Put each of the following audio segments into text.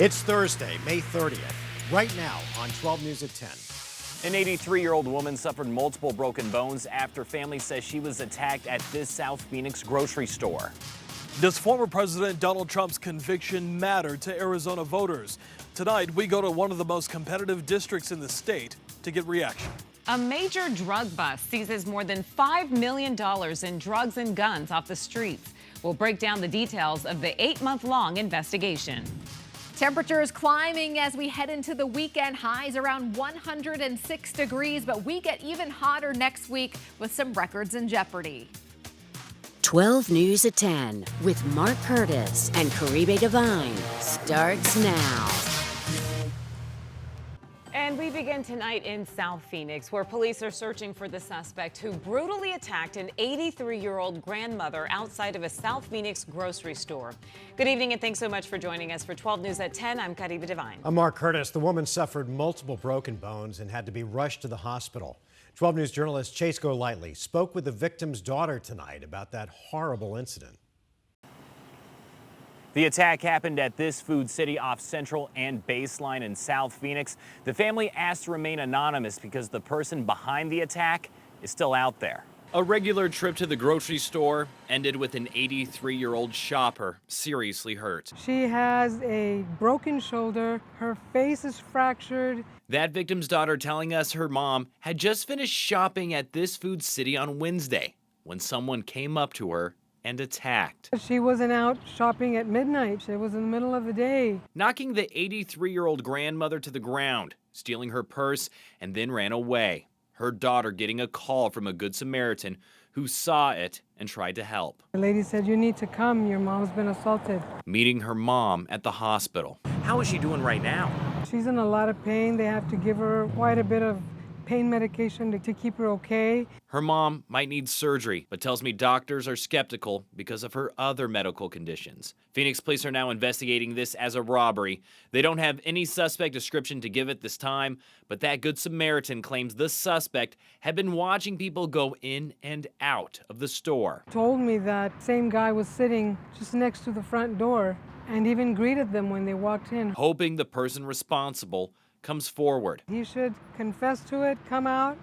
It's Thursday, May 30th, right now on 12 News at 10. An 83-year-old woman suffered multiple broken bones after family says she was attacked at this South Phoenix grocery store. Does former President Donald Trump's conviction matter to Arizona voters? Tonight, we go to one of the most competitive districts in the state to get reaction. A major drug bust seizes more than $5 million in drugs and guns off the streets. We'll break down the details of the 8-month-long investigation. Temperatures climbing as we head into the weekend, highs around 106 degrees, but we get even hotter next week with some records in jeopardy. 12 News at 10 with Mark Curtis and Caribe Devine starts now. And we begin tonight in South Phoenix, where police are searching for the suspect who brutally attacked an 83-year-old grandmother outside of a South Phoenix grocery store. Good evening, and thanks so much for joining us for 12 News at 10. I'm Caribe Devine. I'm Mark Curtis. The woman suffered multiple broken bones and had to be rushed to the hospital. 12 News journalist Chase Golightly spoke with the victim's daughter tonight about that horrible incident. The attack happened at this Food City off Central and Baseline in South Phoenix. The family asked to remain anonymous because the person behind the attack is still out there. A regular trip to the grocery store ended with an 83-year-old shopper seriously hurt. She has a broken shoulder. Her face is fractured. That victim's daughter telling us her mom had just finished shopping at this Food City on Wednesday when someone came up to her and attacked. She wasn't out shopping at midnight. It was in the middle of the day. Knocking the 83-year-old grandmother to the ground, stealing her purse, and then ran away. Her daughter getting a call from a Good Samaritan who saw it and tried to help. The lady said, "You need to come. Your mom's been assaulted." Meeting her mom at the hospital. How is she doing right now? She's in a lot of pain. They have to give her quite a bit of pain medication to keep her okay. Her mom might need surgery, but tells me doctors are skeptical because of her other medical conditions. Phoenix police are now investigating this as a robbery. They don't have any suspect description to give at this time, but that Good Samaritan claims the suspect had been watching people go in and out of the store. Told me that same guy was sitting just next to the front door and even greeted them when they walked in. Hoping the person responsible comes forward. He should confess to it, come out,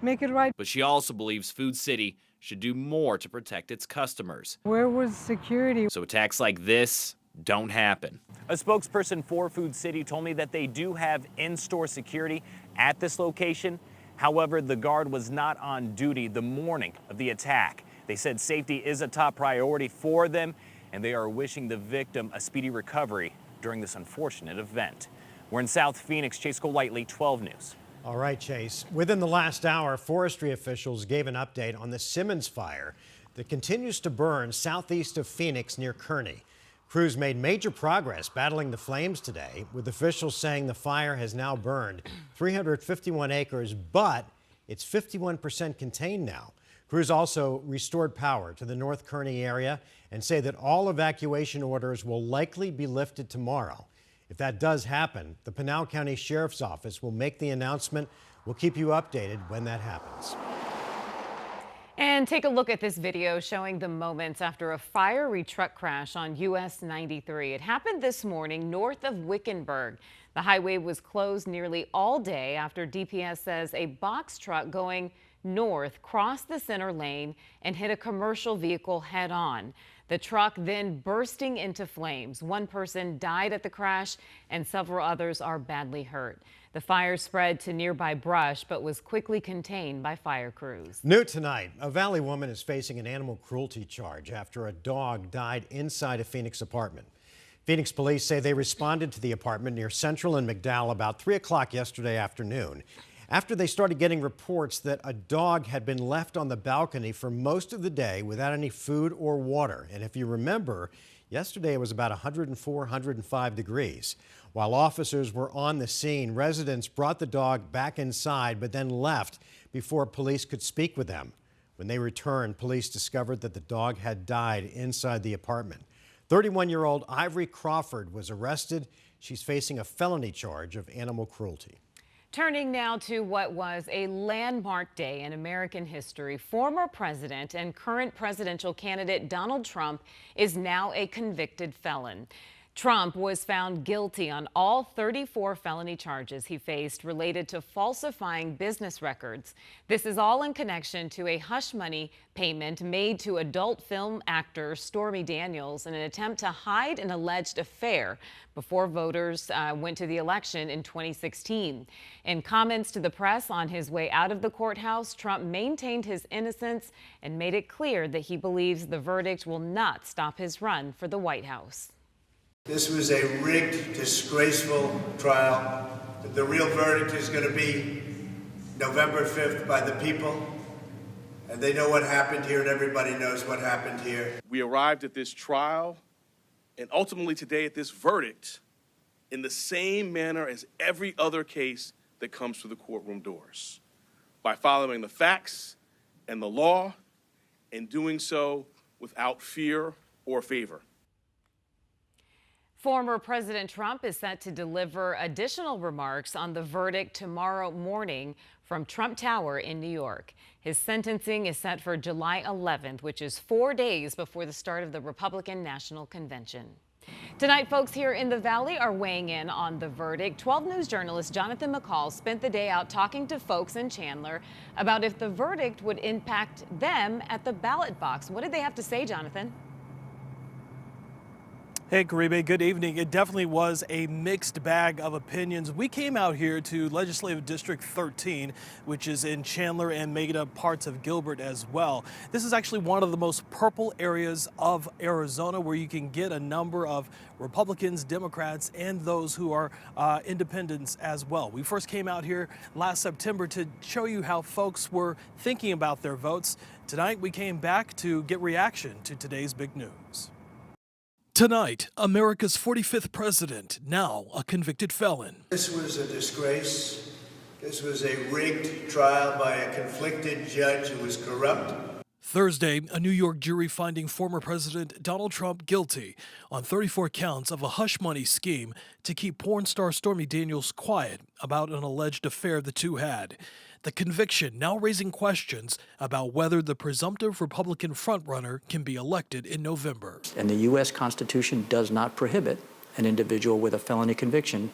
make it right. But she also believes Food City should do more to protect its customers. Where was security? So attacks like this don't happen. A spokesperson for Food City told me that they do have in-store security at this location. However, the guard was not on duty the morning of the attack. They said safety is a top priority for them, and they are wishing the victim a speedy recovery during this unfortunate event. We're in South Phoenix. Chase Golightly, 12 News. All right, Chase. Within the last hour, forestry officials gave an update on the Simmons fire that continues to burn southeast of Phoenix near Kearney. Crews made major progress battling the flames today, with officials saying the fire has now burned 351 acres, but it's 51% contained now. Crews also restored power to the North Kearney area and say that all evacuation orders will likely be lifted tomorrow. If that does happen, the Pinal County Sheriff's Office will make the announcement. We'll keep you updated when that happens. And take a look at this video showing the moments after a fiery truck crash on US 93. It happened this morning north of Wickenburg. The highway was closed nearly all day after DPS says a box truck going north crossed the center lane and hit a commercial vehicle head-on. The truck then bursting into flames. One person died at the crash and several others are badly hurt. The fire spread to nearby brush but was quickly contained by fire crews. New tonight, a Valley woman is facing an animal cruelty charge after a dog died inside a Phoenix apartment. Phoenix police say they responded to the apartment near Central and McDowell about 3 o'clock yesterday afternoon, after they started getting reports that a dog had been left on the balcony for most of the day without any food or water. And if you remember, yesterday it was about 104, 105 degrees. While officers were on the scene, residents brought the dog back inside but then left before police could speak with them. When they returned, police discovered that the dog had died inside the apartment. 31-year-old Ivory Crawford was arrested. She's facing a felony charge of animal cruelty. Turning now to what was a landmark day in American history, former president and current presidential candidate Donald Trump is now a convicted felon. Trump was found guilty on all 34 felony charges he faced related to falsifying business records. This is all in connection to a hush money payment made to adult film actor Stormy Daniels in an attempt to hide an alleged affair before voters went to the election in 2016. In comments to the press on his way out of the courthouse, Trump maintained his innocence and made it clear that he believes the verdict will not stop his run for the White House. This was a rigged, disgraceful trial. The real verdict is going to be November 5th by the people. And they know what happened here, and everybody knows what happened here. We arrived at this trial, and ultimately today at this verdict, in the same manner as every other case that comes through the courtroom doors, by following the facts and the law, and doing so without fear or favor. Former President Trump is set to deliver additional remarks on the verdict tomorrow morning from Trump Tower in New York. His sentencing is set for July 11th, which is 4 days before the start of the Republican National Convention. Tonight, folks here in the Valley are weighing in on the verdict. 12 News journalist Jonathan McCall spent the day out talking to folks in Chandler about if the verdict would impact them at the ballot box. What did they have to say, Jonathan? Hey, Caribe, good evening. It definitely was a mixed bag of opinions. We came out here to Legislative District 13, which is in Chandler and made up parts of Gilbert as well. This is actually one of the most purple areas of Arizona where you can get a number of Republicans, Democrats, and those who are independents as well. We first came out here last September to show you how folks were thinking about their votes. Tonight, we came back to get reaction to today's big news. Tonight, America's 45th president, now a convicted felon. This was a disgrace. This was a rigged trial by a conflicted judge who was corrupt. Thursday, a New York jury finding former President Donald Trump guilty on 34 counts of a hush money scheme to keep porn star Stormy Daniels quiet about an alleged affair the two had. The conviction now raising questions about whether the presumptive Republican frontrunner can be elected in November. And the U.S. Constitution does not prohibit an individual with a felony conviction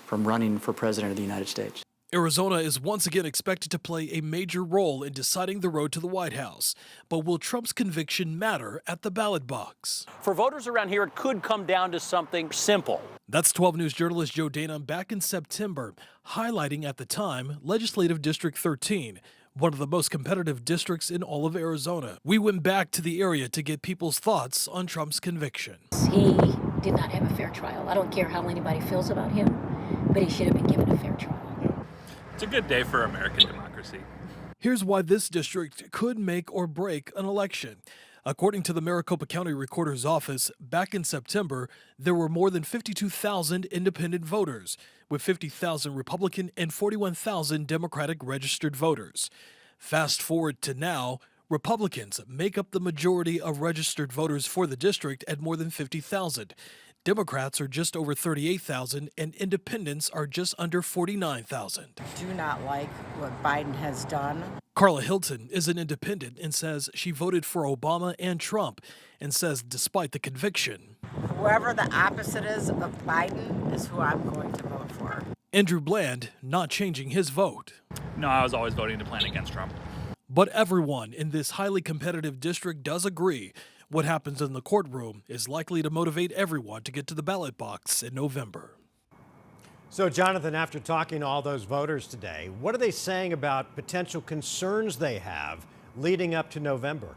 from running for president of the United States. Arizona is once again expected to play a major role in deciding the road to the White House. But will Trump's conviction matter at the ballot box? For voters around here, it could come down to something simple. That's 12 News journalist Joe Dana back in September, highlighting at the time Legislative District 13, one of the most competitive districts in all of Arizona. We went back to the area to get people's thoughts on Trump's conviction. He did not have a fair trial. I don't care how anybody feels about him, but he should have been given a fair trial. It's a good day for American democracy. Here's why this district could make or break an election. According to the Maricopa County Recorder's Office, back in September, there were more than 52,000 independent voters, with 50,000 Republican and 41,000 Democratic registered voters. Fast forward to now, Republicans make up the majority of registered voters for the district at more than 50,000. Democrats are just over 38,000 and independents are just under 49,000. Do not like what Biden has done. Carla Hilton is an independent and says she voted for Obama and Trump and says despite the conviction, whoever the opposite is of Biden is who I'm going to vote for. Andrew Bland not changing his vote. No, I was always voting to plan against Trump. But everyone in this highly competitive district does agree what happens in the courtroom is likely to motivate everyone to get to the ballot box in November. So, Jonathan, after talking to all those voters today, what are they saying about potential concerns they have leading up to November?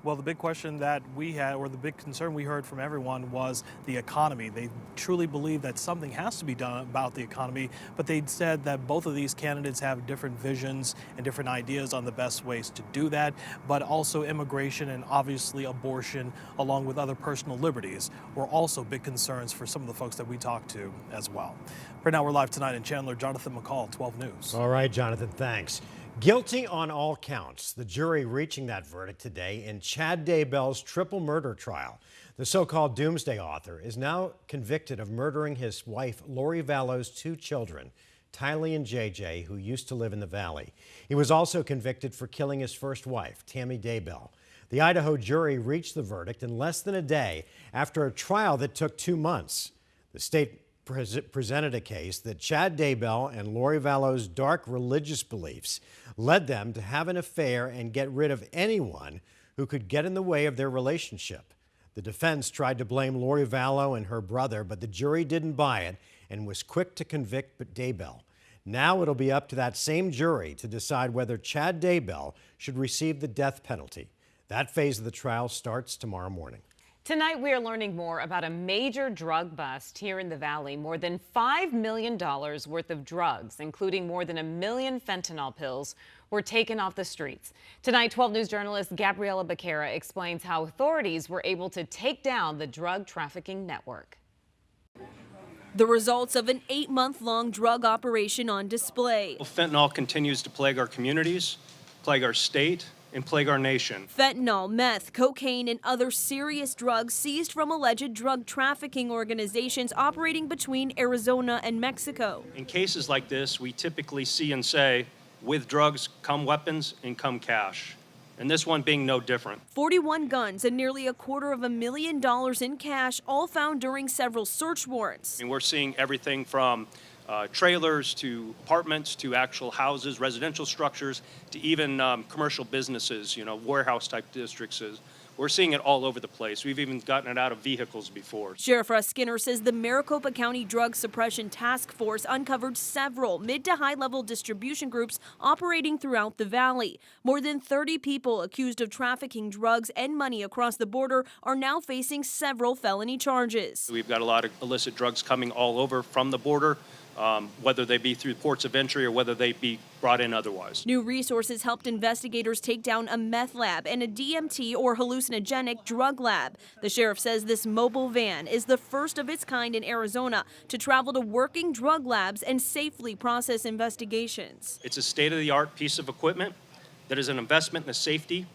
Well, the big question that we had, or the big concern we heard from everyone, was the economy. They truly believe that something has to be done about the economy, but they said that both of these candidates have different visions and different ideas on the best ways to do that, but also immigration and obviously abortion, along with other personal liberties, were also big concerns for some of the folks that we talked to as well. For now, we're live tonight in Chandler. Jonathan McCall, 12 News. All right, Jonathan, thanks. Guilty on all counts. The jury reaching that verdict today in Chad Daybell's triple murder trial. The so-called doomsday author is now convicted of murdering his wife, Lori Vallow's two children, Tylee and JJ, who used to live in the valley. He was also convicted for killing his first wife, Tammy Daybell. The Idaho jury reached the verdict in less than a day after a trial that took 2 months. The state presented a case that Chad Daybell and Lori Vallow's dark religious beliefs led them to have an affair and get rid of anyone who could get in the way of their relationship. The defense tried to blame Lori Vallow and her brother, but the jury didn't buy it and was quick to convict Daybell. Now it'll be up to that same jury to decide whether Chad Daybell should receive the death penalty. That phase of the trial starts tomorrow morning. Tonight, we are learning more about a major drug bust here in the Valley. More than $5 million worth of drugs, including more than 1 million fentanyl pills, were taken off the streets. Tonight, 12 News journalist Gabriela Becerra explains how authorities were able to take down the drug trafficking network. The results of an 8-month-long drug operation on display. Fentanyl continues to plague our communities, plague our state, and plague our nation. Fentanyl, meth, cocaine, and other serious drugs seized from alleged drug trafficking organizations operating between Arizona and Mexico. In cases like this, we typically see and say, with drugs come weapons and come cash. And this one being no different. 41 guns and nearly $250,000 in cash, all found during several search warrants. And we're seeing everything from trailers to apartments to actual houses, residential structures, to even commercial businesses, warehouse type districts. We're seeing it all over the place. We've even gotten it out of vehicles before. Sheriff Russ Skinner says the Maricopa County Drug Suppression Task Force uncovered several mid to high level distribution groups operating throughout the valley. More than 30 people accused of trafficking drugs and money across the border are now facing several felony charges. We've got a lot of illicit drugs coming all over from the border. Whether they be through ports of entry or whether they be brought in otherwise. New resources helped investigators take down a meth lab and a DMT or hallucinogenic drug lab. The sheriff says this mobile van is the first of its kind in Arizona to travel to working drug labs and safely process investigations. It's a state-of-the-art piece of equipment that is an investment in the safety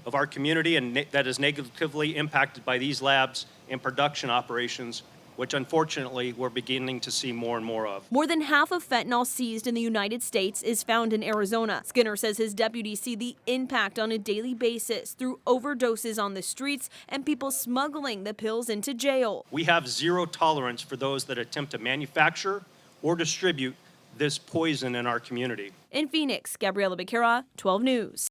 of our community and that is negatively impacted by these labs and production operations, which unfortunately we're beginning to see more and more of. More than half of fentanyl seized in the United States is found in Arizona. Skinner says his deputies see the impact on a daily basis through overdoses on the streets and people smuggling the pills into jail. We have zero tolerance for those that attempt to manufacture or distribute this poison in our community. In Phoenix, Gabriela Becerra, 12 News.